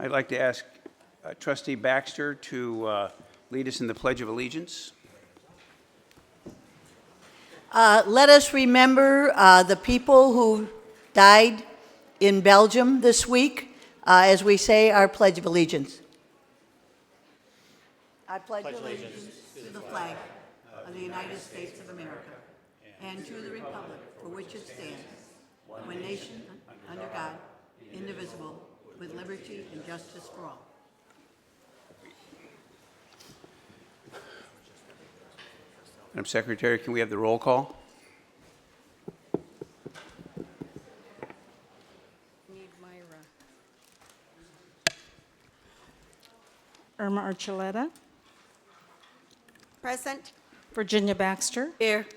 I'd like to ask Trustee Baxter to lead us in the Pledge of Allegiance. Let us remember the people who died in Belgium this week as we say our Pledge of Allegiance. I pledge allegiance to the flag of the United States of America and to the republic for which it stands, one nation, under God, indivisible, with liberty and justice for all. Madam Secretary, can we have the roll call? Need Myra. Irma Archuleta. Present. Virginia Baxter. Here.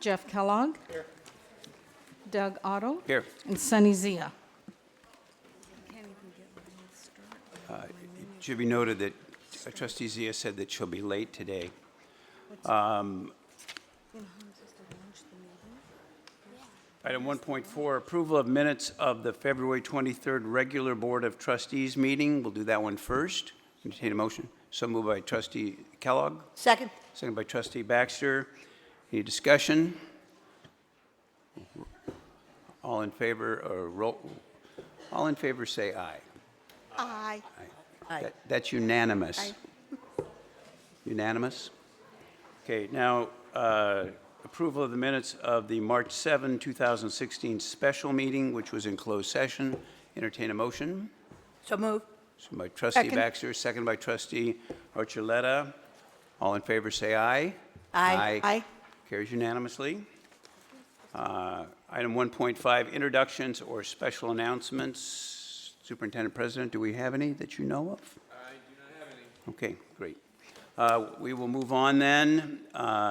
Jeff Kellogg. Here. Doug Otto. Here. And Sunny Zia. It should be noted that Trustee Zia said that she'll be late today. Item 1.4, approval of minutes of the February 23rd regular Board of Trustees meeting. We'll do that one first. Entertain a motion. So moved by Trustee Kellogg, Second. second by Trustee Baxter. Any discussion? All in favor, or roll? All in favor say aye. Aye. Aye. That's unanimous. Unanimous? Okay, now, approval of the minutes of the March 7, 2016 special meeting, which was in closed session. Entertain a motion. So move. So by Trustee Second. Baxter, second by Trustee Archuleta. All in favor, say aye. Aye. Aye. Carries unanimously. Item 1.5, introductions or special announcements. Superintendent President, do we have any that you know of? I do not have any. Okay, great. We will move on then.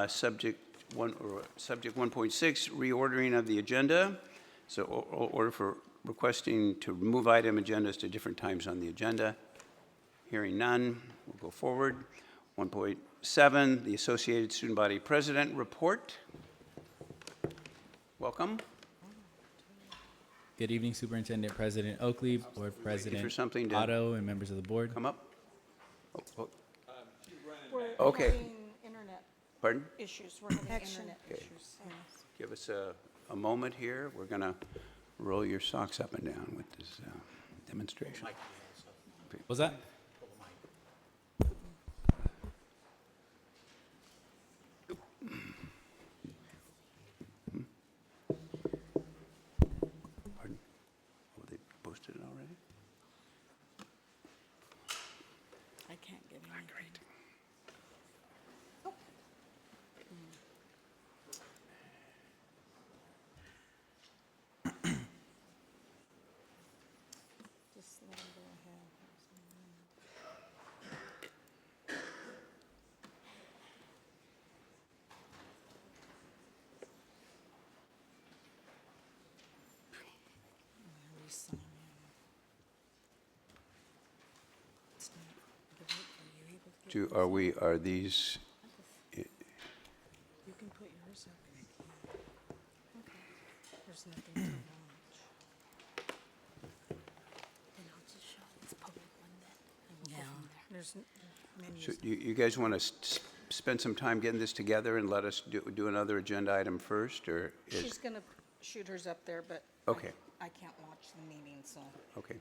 Subject 1.6, reordering of the agenda. So order for requesting to move item agendas to different times on the agenda. Hearing none, we'll go forward. 1.7, the Associated Student Body President report. Welcome. Good evening, Superintendent President Oakley, Board President something to- Otto, and members of the board. Come up. Oh, We're Okay. having internet pardon? issues. We're having internet Okay. issues. Give us a moment here. We're going to roll your socks up and down with this demonstration. Was that? Pardon? Oh, they posted it already? I can't get anything. Great. Just let him go ahead. Resign him. It's not- are you able to get- Are these, You can put yours up. Okay. There's nothing to launch. Then I'll just show this public one then. Yeah. There's menus. so you guys want to spend some time getting this together and let us do another agenda item first, or is? She's gonna shoot hers up there, but. Okay. I can't watch the meeting, so. Okay.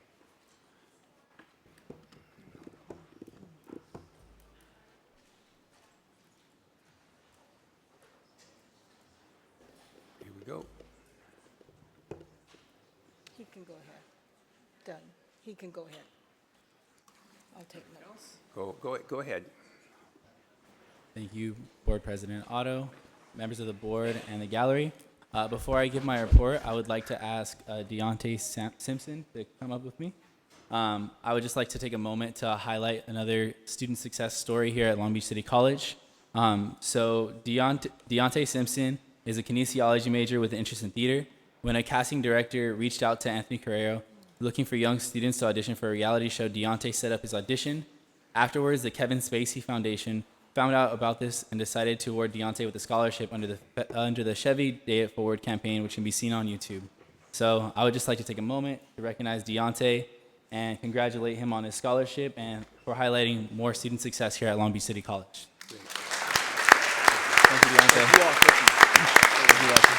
Here we go. He can go ahead. Doug, he can go ahead. I'll take notes. Go ahead. Thank you, Board President Otto, members of the board, and the gallery. Before I give my report, I would like to ask Deontay Simpson to come up with me. I would just like to take a moment to highlight another student success story here at Long Beach City College. So Deontay Simpson is a kinesiology major with an interest in theater. When a casting director reached out to Anthony Carrero looking for young students to audition for a reality show, Deontay set up his audition. Afterwards, the Kevin Spacey Foundation found out about this and decided to award Deontay with a scholarship under the Chevy Day It Forward campaign, which can be seen on YouTube. So I would just like to take a moment to recognize Deontay and congratulate him on his scholarship and for highlighting more student success here at Long Beach City College. Thank you, Deontay. Thank you, Lexi.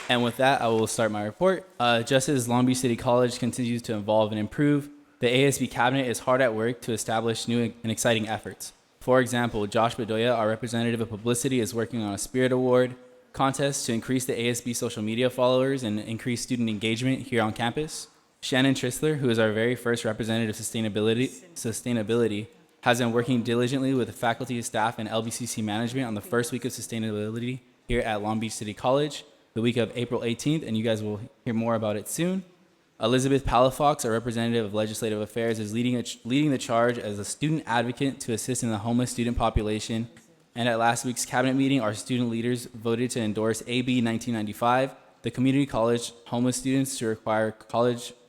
And with that, I will start my report. Just as Long Beach City College continues to evolve and improve, the ASB cabinet is hard at work to establish new and exciting efforts. For example, Josh Bedoya, our representative of publicity, is working on a Spirit Award contest to increase the ASB social media followers and increase student engagement here on campus. Shannon Tristler, who is our very first representative of sustainability, has been working diligently with the faculty, staff, and LBCC management on the first week of sustainability here at Long Beach City College, the week of April 18th, and you guys will hear more about it soon. Elizabeth Palafox, our representative of legislative affairs, is leading the charge as a student advocate to assist in the homeless student population. And at last week's cabinet meeting, our student leaders voted to endorse AB 1995, the community college homeless students to require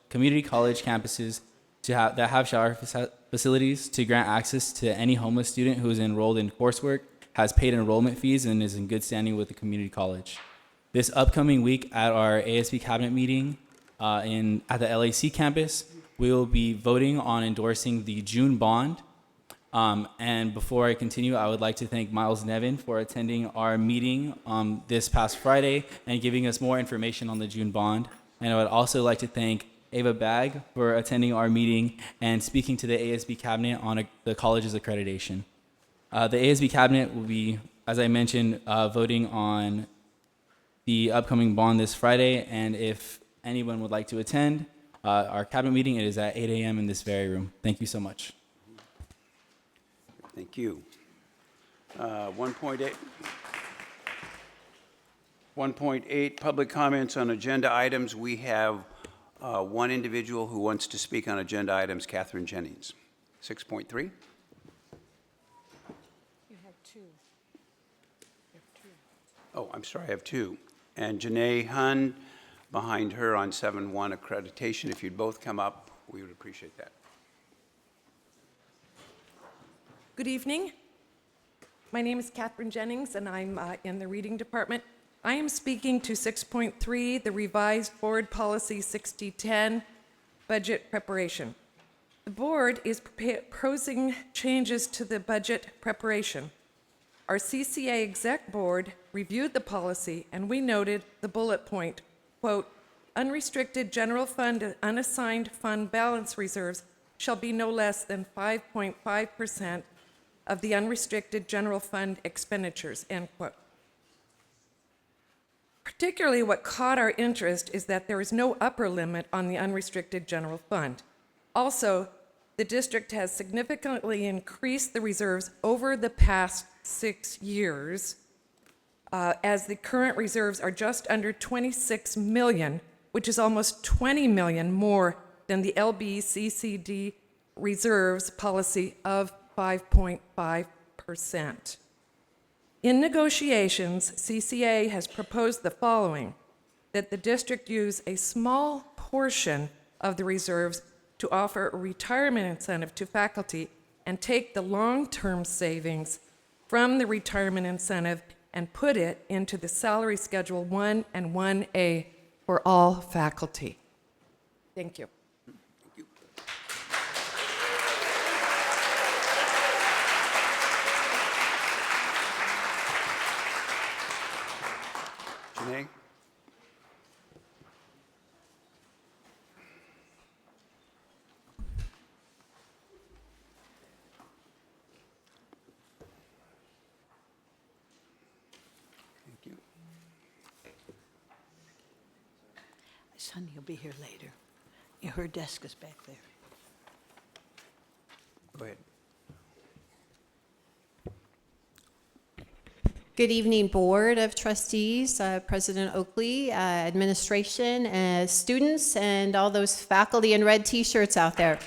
community college campuses that have shower facilities to grant access to any homeless student who is enrolled in coursework, has paid enrollment fees, and is in good standing with the community college. This upcoming week at our ASB cabinet meeting at the LAC campus, we will be voting on endorsing the June bond. And before I continue, I would like to thank Miles Nevin for attending our meeting this past Friday and giving us more information on the June bond. And I would also like to thank Ava Bagg for attending our meeting and speaking to the ASB cabinet on the college's accreditation. The ASB cabinet will be, as I mentioned, voting on the upcoming bond this Friday, and if anyone would like to attend our cabinet meeting, it is at 8 a.m. in this very room. Thank you so much. Thank you. 1.8. 1.8, public comments on agenda items. We have one individual who wants to speak on agenda items, Catherine Jennings. 6.3. You have two. Oh, I'm sorry, I have two. And Janae Hun behind her on 7.1 accreditation. If you'd both come up, we would appreciate that. Good evening. My name is Catherine Jennings, and I'm in the reading department. I am speaking to 6.3, the revised Board Policy 6010, budget preparation. The board is proposing changes to the budget preparation. Our CCA exec board reviewed the policy, and we noted the bullet point, quote, unrestricted general fund and unassigned fund balance reserves shall be no less than 5.5% of the unrestricted general fund expenditures, end quote. Particularly what caught our interest is that there is no upper limit on the unrestricted general fund. Also, the district has significantly increased the reserves over the past 6 years, as the current reserves are just under 26 million, which is almost 20 million more than the LBCCD reserves policy of 5.5%. In negotiations, CCA has proposed the following: that the district use a small portion of the reserves to offer a retirement incentive to faculty and take the long-term savings from the retirement incentive and put it into the salary schedule 1 and 1A for all faculty. Thank you. Janae? Thank you. Son, he'll be here later. Yeah, her desk is back there. Go ahead. Good evening, Board of Trustees, President Oakley, administration, students, and all those faculty in red T-shirts out there.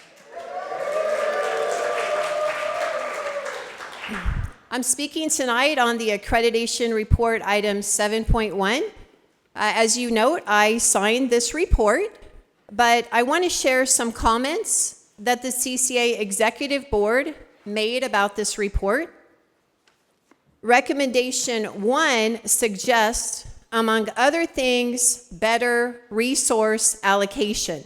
I'm speaking tonight on the accreditation report, item 7.1. As you note, I signed this report, but I want to share some comments that the CCA Executive Board made about this report. Recommendation 1 suggests among other things, better resource allocation.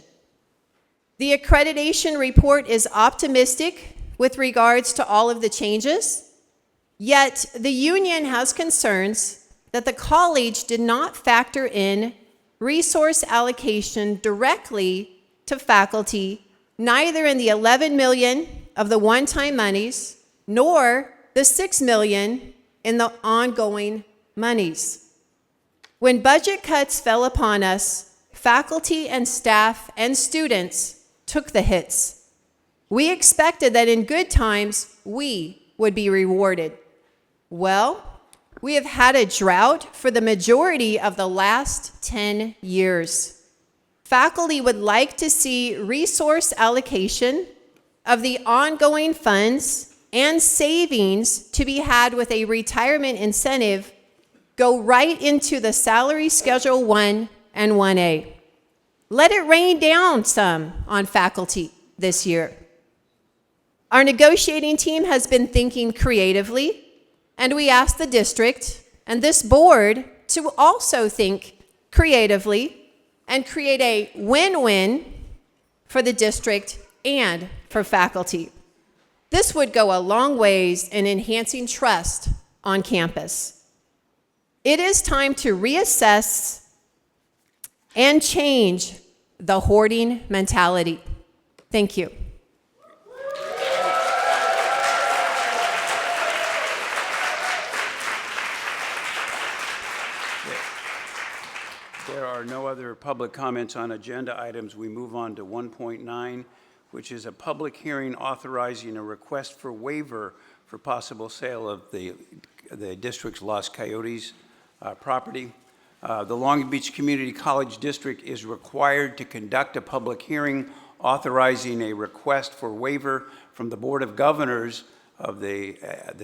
The accreditation report is optimistic with regards to all of the changes, yet the union has concerns that the college did not factor in resource allocation directly to faculty, neither in the $11 million of the one-time monies, nor the $6 million in the ongoing monies. When budget cuts fell upon us, faculty and staff and students took the hits. We expected that in good times, we would be rewarded. Well, we have had a drought for the majority of the last 10 years. Faculty would like to see resource allocation of the ongoing funds and savings to be had with a retirement incentive go right into the salary schedule 1 and 1A. Let it rain down some on faculty this year. Our negotiating team has been thinking creatively, and we asked the district and this board to also think creatively and create a win-win for the district and for faculty. This would go a long ways in enhancing trust on campus. It is time to reassess and change the hoarding mentality. Thank you. There are no other public comments on agenda items. We move on to 1.9, which is a public hearing authorizing a request for waiver for possible sale of the district's Los Coyotes property. The Long Beach Community College District is required to conduct a public hearing authorizing a request for waiver from the Board of Governors of the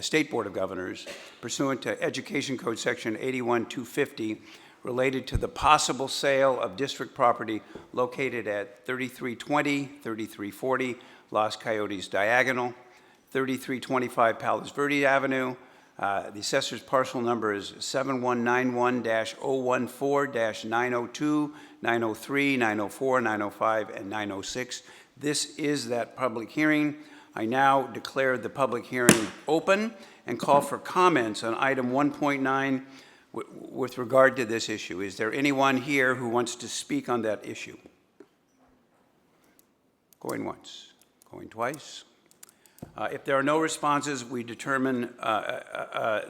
State Board of Governors pursuant to Education Code Section 81250 related to the possible sale of district property located at 3320, 3340 Los Coyotes Diagonal, 3325 Palos Verdes Avenue. The assessor's parcel number is 7191-014-902, 903, 904, 905, and 906. This is that public hearing. I now declare the public hearing open and call for comments on item 1.9 with regard to this issue. Is there anyone here who wants to speak on that issue? Going once, going twice. If there are no responses, we determine, I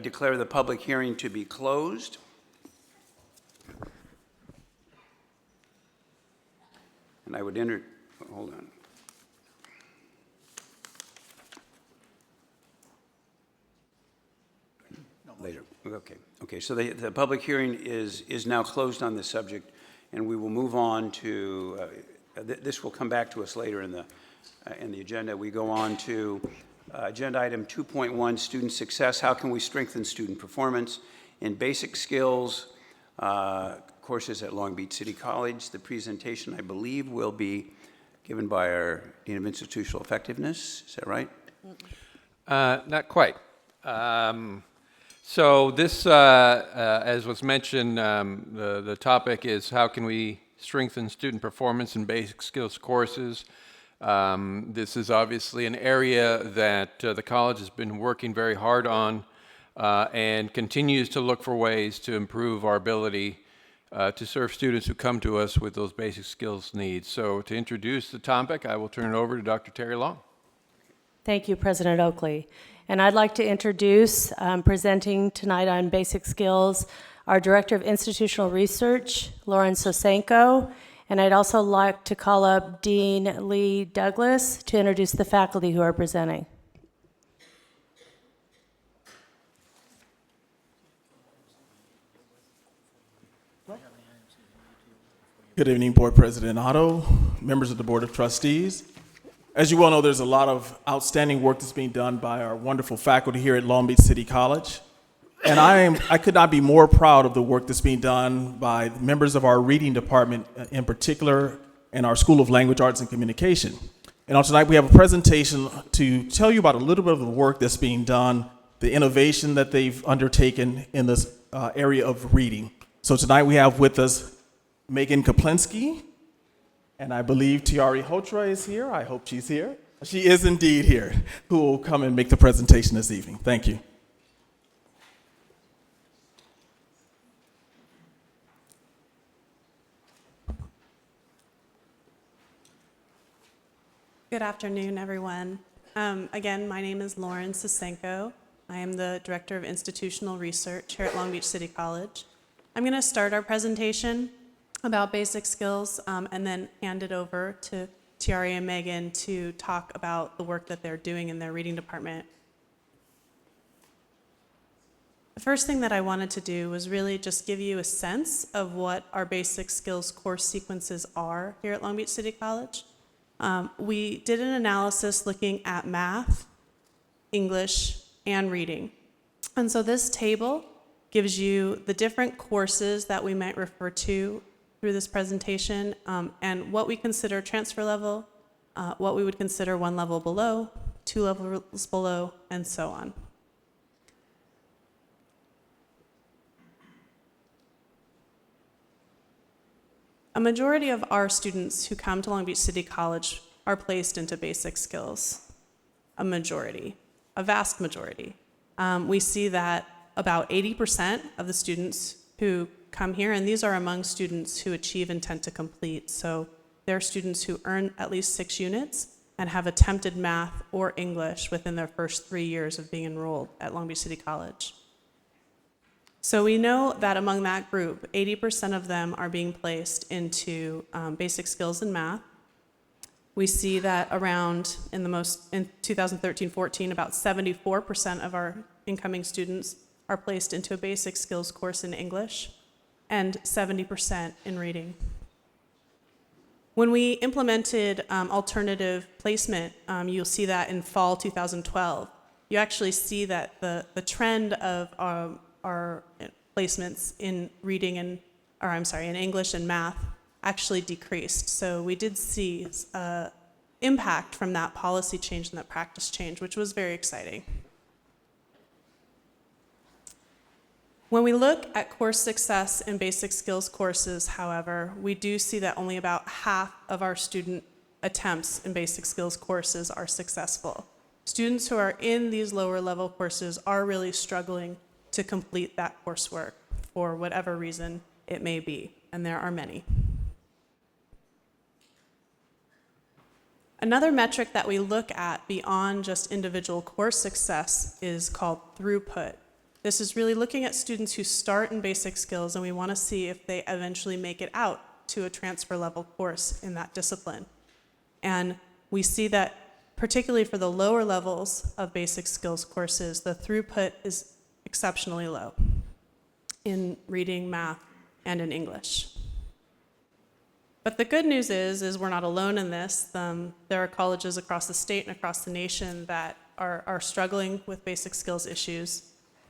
declare the public hearing to be closed. And I would hold on. Later, okay, so the public hearing is now closed on this subject, and we will move on to, this will come back to us later in the agenda. We go on to agenda item 2.1, student success. How can we strengthen student performance in basic skills courses at Long Beach City College? The presentation, I believe, will be given by our Dean of Institutional Effectiveness. Is that right? Not quite. So this, as was mentioned, the topic is how can we strengthen student performance in basic skills courses. This is obviously an area that the college has been working very hard on and continues to look for ways to improve our ability to serve students who come to us with those basic skills needs. So to introduce the topic, I will turn it over to Dr. Terry Long. Thank you, President Oakley. And I'd like to introduce, presenting tonight on basic skills, our Director of Institutional Research, Lauren Sosenko. And I'd also like to call up Dean Lee Douglas to introduce the faculty who are presenting. Good evening, Board President Otto, members of the Board of Trustees. As you well know, there's a lot of outstanding work that's being done by our wonderful faculty here at Long Beach City College. And I could not be more proud of the work that's being done by members of our reading department in particular, and our School of Language Arts and Communication. And on tonight we have a presentation to tell you about a little bit of the work that's being done, the innovation that they've undertaken in this area of reading. So tonight we have with us Megan Kaplinski, and I believe Tiari Hotra is here. I hope she's here. She is indeed here, who will come and make the presentation this evening. Thank you. Good afternoon, everyone. Again, my name is Lauren Sosenko. I am the Director of Institutional Research here at Long Beach City College. I'm going to start our presentation about basic skills and then hand it over to Tiari and Megan to talk about the work that they're doing in their reading department. The first thing that I wanted to do was really just give you a sense of what our basic skills course sequences are here at Long Beach City College. We did an analysis looking at math, English, and reading. And so this table gives you the different courses that we might refer to through this presentation and what we consider transfer level, what we would consider one level below, 2 levels below, and so on. A majority of our students who come to Long Beach City College are placed into basic skills. A majority, a vast majority. We see that about 80% of the students who come here, and these are among students who achieve intent to complete, so they're students who earn at least 6 units and have attempted math or English within their first 3 years of being enrolled at Long Beach City College. So we know that among that group, 80% of them are being placed into basic skills in math. We see that around in 2013-14, about 74% of our incoming students are placed into a basic skills course in English and 70% in reading. When we implemented alternative placement, you'll see that in fall 2012, you actually see that the trend of our placements in reading in English and math actually decreased. So we did see impact from that policy change and that practice change, which was very exciting. When we look at course success in basic skills courses, however, we do see that only about half of our student attempts in basic skills courses are successful. Students who are in these lower level courses are really struggling to complete that coursework for whatever reason it may be, and there are many. Another metric that we look at beyond just individual course success is called throughput. This is really looking at students who start in basic skills, and we want to see if they eventually make it out to a transfer level course in that discipline. And we see that particularly for the lower levels of basic skills courses, the throughput is exceptionally low in reading, math, and in English. But the good news is we're not alone in this. There are colleges across the state and across the nation that are struggling with basic skills issues.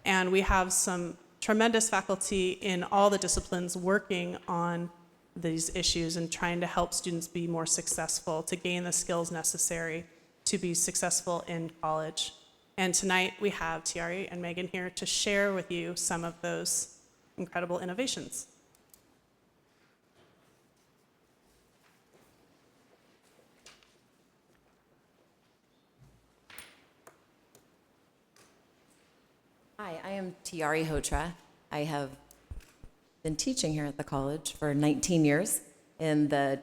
And we have some tremendous faculty in all the disciplines working on these issues and trying to help students be more successful, to gain the skills necessary to be successful in college. And tonight we have Tiari and Megan here to share with you some of those incredible innovations. Hi, I am Tiari Hotra. I have been teaching here at the college for 19 years in the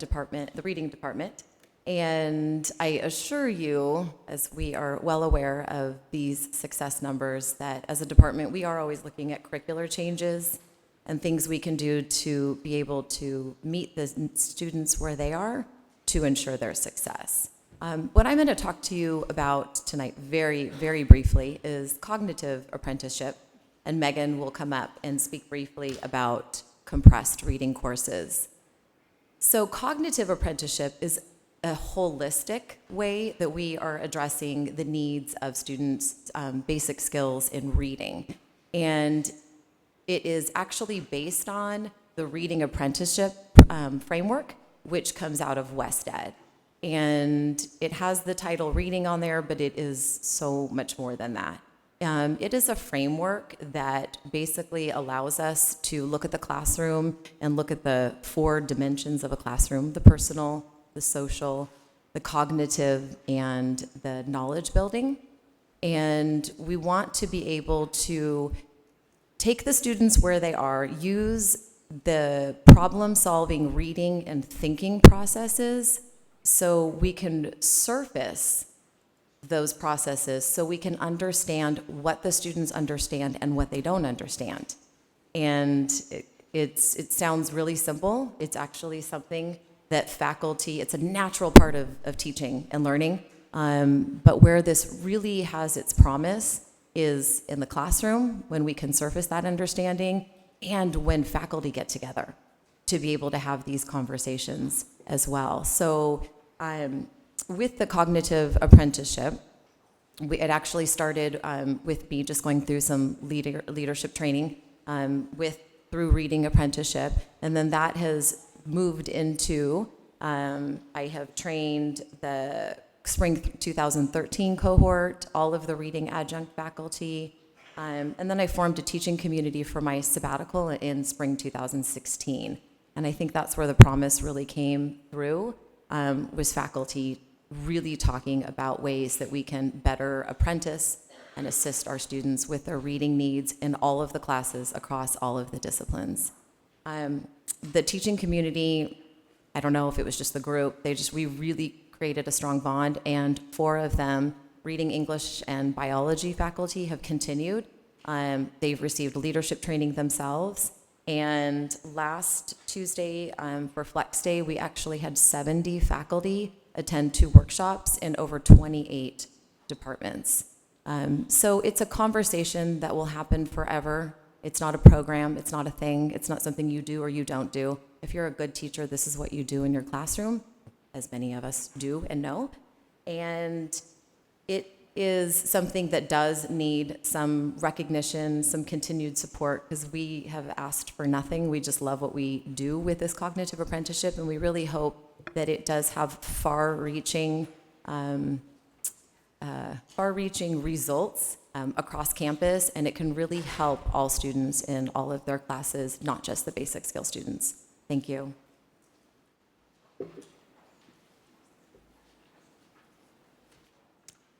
reading department. And I assure you, as we are well aware of these success numbers, that as a department, we are always looking at curricular changes and things we can do to be able to meet the students where they are to ensure their success. What I'm going to talk to you about tonight very, very briefly is cognitive apprenticeship, and Megan will come up and speak briefly about compressed reading courses. So cognitive apprenticeship is a holistic way that we are addressing the needs of students' basic skills in reading. And it is actually based on the reading apprenticeship framework, which comes out of WestEd. And it has the title reading on there, but it is so much more than that. It is a framework that basically allows us to look at the classroom and look at the 4 dimensions of a classroom: the personal, the social, the cognitive, and the knowledge building. And we want to be able to take the students where they are, use the problem-solving reading and thinking processes so we can surface those processes so we can understand what the students understand and what they don't understand. And it sounds really simple. It's actually something that faculty, it's a natural part of teaching and learning. But where this really has its promise is in the classroom, when we can surface that understanding, and when faculty get together to be able to have these conversations as well. So with the cognitive apprenticeship, it actually started with me just going through some leadership training through reading apprenticeship, and then that has moved into, I have trained the spring 2013 cohort, all of the reading adjunct faculty, and then I formed a teaching community for my sabbatical in spring 2016. And I think that's where the promise really came through, was faculty really talking about ways that we can better apprentice and assist our students with their reading needs in all of the classes across all of the disciplines. The teaching community, I don't know if it was just the group, we really created a strong bond, and 4 of them, reading English and biology faculty, have continued. They've received leadership training themselves. And last Tuesday, for Flex Day, we actually had 70 faculty attend 2 workshops in over 28 departments. So it's a conversation that will happen forever. It's not a program, it's not a thing, it's not something you do or you don't do. If you're a good teacher, this is what you do in your classroom, as many of us do and know. And it is something that does need some recognition, some continued support, because we have asked for nothing. We just love what we do with this cognitive apprenticeship, and we really hope that it does have far-reaching results across campus, and it can really help all students in all of their classes, not just the basic skill students. Thank you.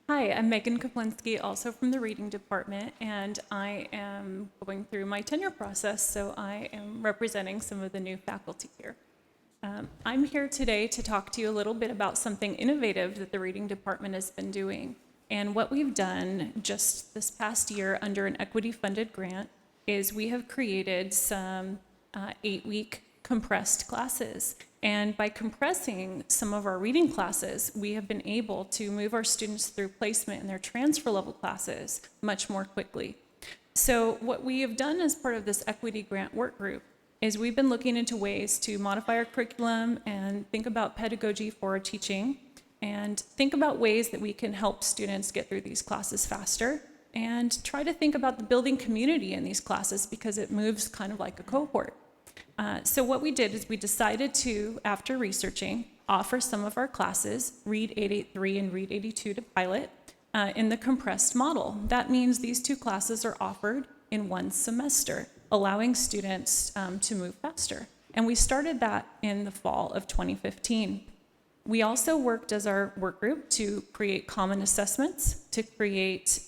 Hi, I'm Megan Kaplinski, also from the reading department, and I am going through my tenure process, so I am representing some of the new faculty here. I'm here today to talk to you a little bit about something innovative that the reading department has been doing. And what we've done just this past year under an equity-funded grant is we have created some 8-week compressed classes. And by compressing some of our reading classes, we have been able to move our students through placement in their transfer level classes much more quickly. So what we have done as part of this equity grant work group is we've been looking into ways to modify our curriculum and think about pedagogy for our teaching and think about ways that we can help students get through these classes faster and try to think about the building community in these classes because it moves kind of like a cohort. So what we did is we decided to, after researching, offer some of our classes, Read 883 and Read 82 to pilot, in the compressed model. That means these 2 classes are offered in 1 semester, allowing students to move faster. And we started that in the fall of 2015. We also worked as our work group to create common assessments, to create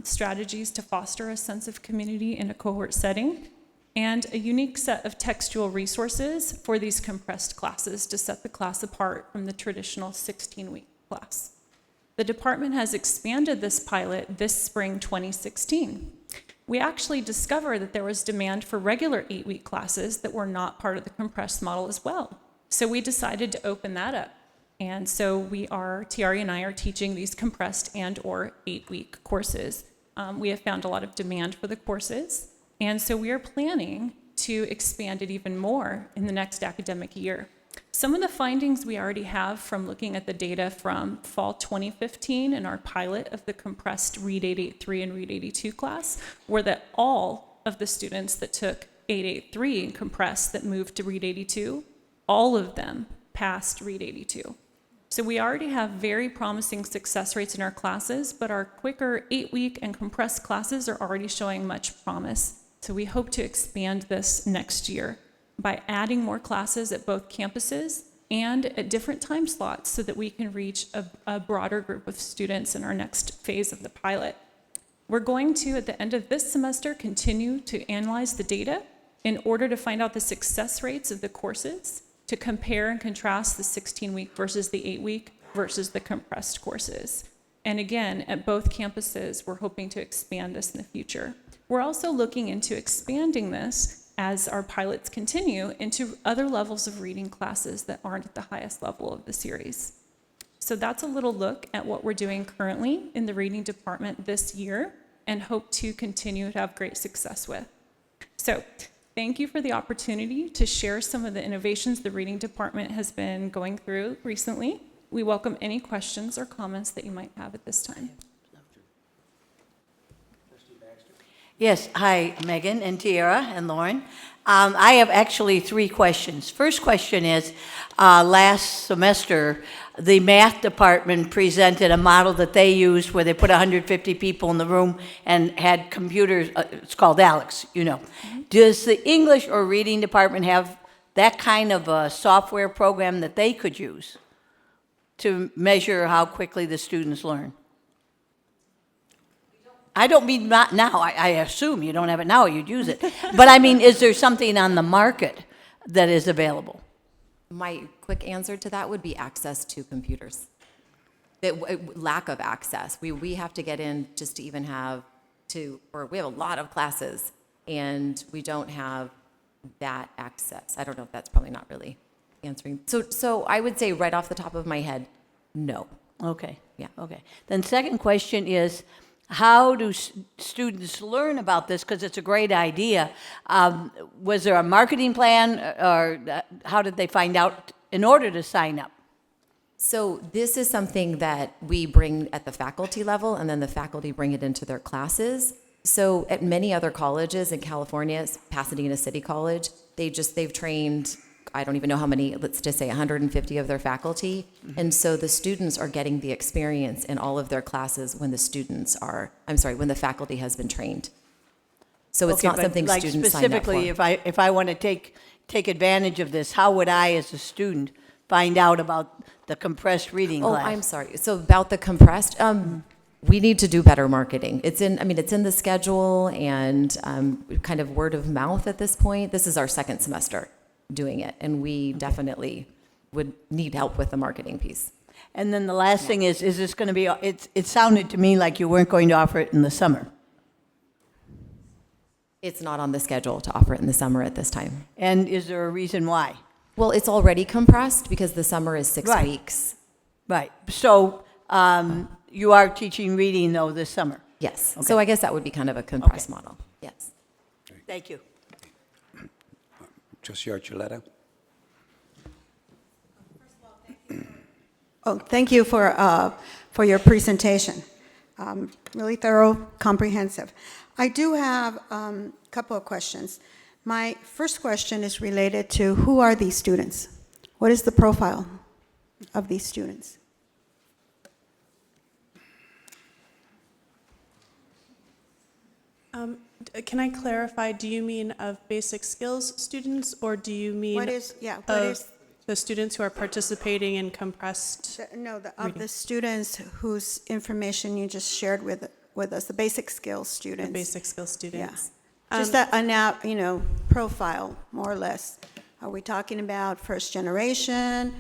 strategies to foster a sense of community in a cohort setting, and a unique set of textual resources for these compressed classes to set the class apart from the traditional 16-week class. The department has expanded this pilot this spring 2016. We actually discovered that there was demand for regular 8-week classes that were not part of the compressed model as well. So we decided to open that up. And so Tiari and I are teaching these compressed and or 8-week courses. We have found a lot of demand for the courses. And so we are planning to expand it even more in the next academic year. Some of the findings we already have from looking at the data from fall 2015 in our pilot of the compressed Read 883 and Read 82 class were that all of the students that took 883 and compressed that moved to Read 82, all of them passed Read 82. So we already have very promising success rates in our classes, but our quicker 8-week and compressed classes are already showing much promise. So we hope to expand this next year by adding more classes at both campuses and at different time slots so that we can reach a broader group of students in our next phase of the pilot. We're going to, at the end of this semester, continue to analyze the data in order to find out the success rates of the courses, to compare and contrast the 16-week versus the 8-week versus the compressed courses. And again, at both campuses, we're hoping to expand this in the future. We're also looking into expanding this as our pilots continue into other levels of reading classes that aren't at the highest level of the series. So that's a little look at what we're doing currently in the reading department this year and hope to continue to have great success with. So thank you for the opportunity to share some of the innovations the reading department has been going through recently. We welcome any questions or comments that you might have at this time. Yes, hi, Megan and Tiara and Lauren. I have actually 3 questions. First question is, last semester, the math department presented a model that they used where they put 150 people in the room and had computers, it's called Alex, you know. Does the English or reading department have that kind of a software program that they could use to measure how quickly the students learn? I don't mean not now. I assume you don't have it now, you'd use it. But I mean, is there something on the market that is available? My quick answer to that would be access to computers. Lack of access. We have to get in just to even have we have a lot of classes and we don't have that access. I don't know if that's probably not really answering. So I would say right off the top of my head, no. Okay. Yeah. Okay. Then second question is, how do students learn about this? Because it's a great idea. Was there a marketing plan, or how did they find out in order to sign up? So this is something that we bring at the faculty level, and then the faculty bring it into their classes. So at many other colleges in California, Pasadena City College, they've trained, I don't even know how many, let's just say 150 of their faculty. And so the students are getting the experience in all of their classes when the faculty has been trained. So it's Okay, not but something like students sign up for. specifically, if I want to take advantage of this, how would I, as a student, find out about the compressed reading Oh, class? I'm sorry. So about the compressed, we need to do better marketing. It's in the schedule and kind of word of mouth at this point. This is our second semester doing it, and we definitely would need help with the marketing piece. And then the last thing is this going to be, it sounded to me like you weren't going to offer it in the summer. It's not on the schedule to offer it in the summer at this time. And is there a reason why? Well, it's already compressed because the summer is 6 Right. weeks. Right. So you are teaching reading, though, this summer? Yes. Okay. So I guess that would be kind of a compressed model. Yes. Thank you. Trustee Archuleta? Oh, thank you for your presentation. Really thorough, comprehensive. I do have a couple of questions. My first question is related to who are these students? What is the profile of these students? Can I clarify, do you mean of basic skills students, or do you mean of the students who are participating in compressed? Of the students whose information you just shared with us, the basic skills students. The basic skills students. Just a profile, more or less. Are we talking about first generation?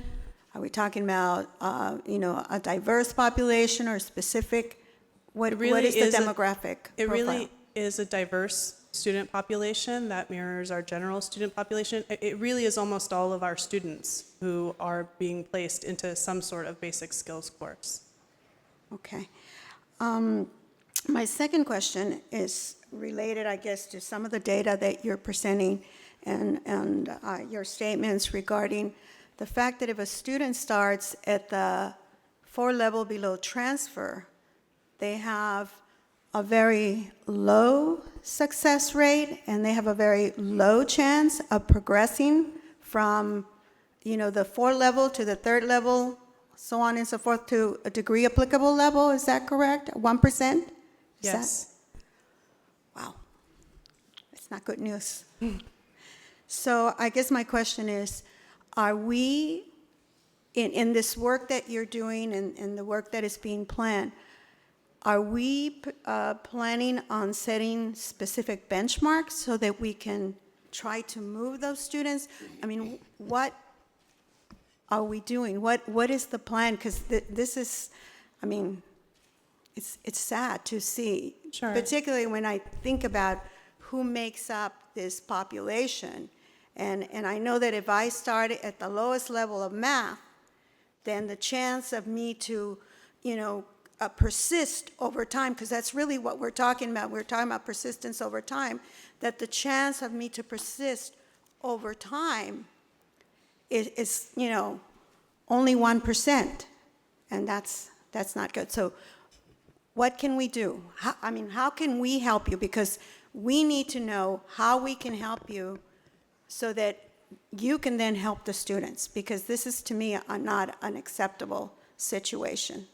Are we talking about, a diverse population or specific? What is the demographic profile? It really is a diverse student population that mirrors our general student population. It really is almost all of our students who are being placed into some sort of basic skills course. Okay. My second question is related, I guess, to some of the data that you're presenting and your statements regarding the fact that if a student starts at the 4 level below transfer, they have a very low success rate and they have a very low chance of progressing from, the 4 level to the 3rd level so on and so forth, to a degree applicable level, is that correct? 1%? Yes. Wow. It's not good news. So I guess my question is, are we, in this work that you're doing and the work that is being planned, are we planning on setting specific benchmarks so that we can try to move those students? I mean, what are we doing? What is the plan? Because this is, I mean, it's sad to see, Sure. particularly when I think about who makes up this population. And I know that if I start at the lowest level of math, then the chance of me to, persist over time, because that's really what we're talking about. We're talking about persistence over time, that the chance of me to persist over time is only 1%. And that's not good. So what can we do? How can we help you? Because we need to know how we can help you so that you can then help the students, because this is, to me, not an acceptable situation.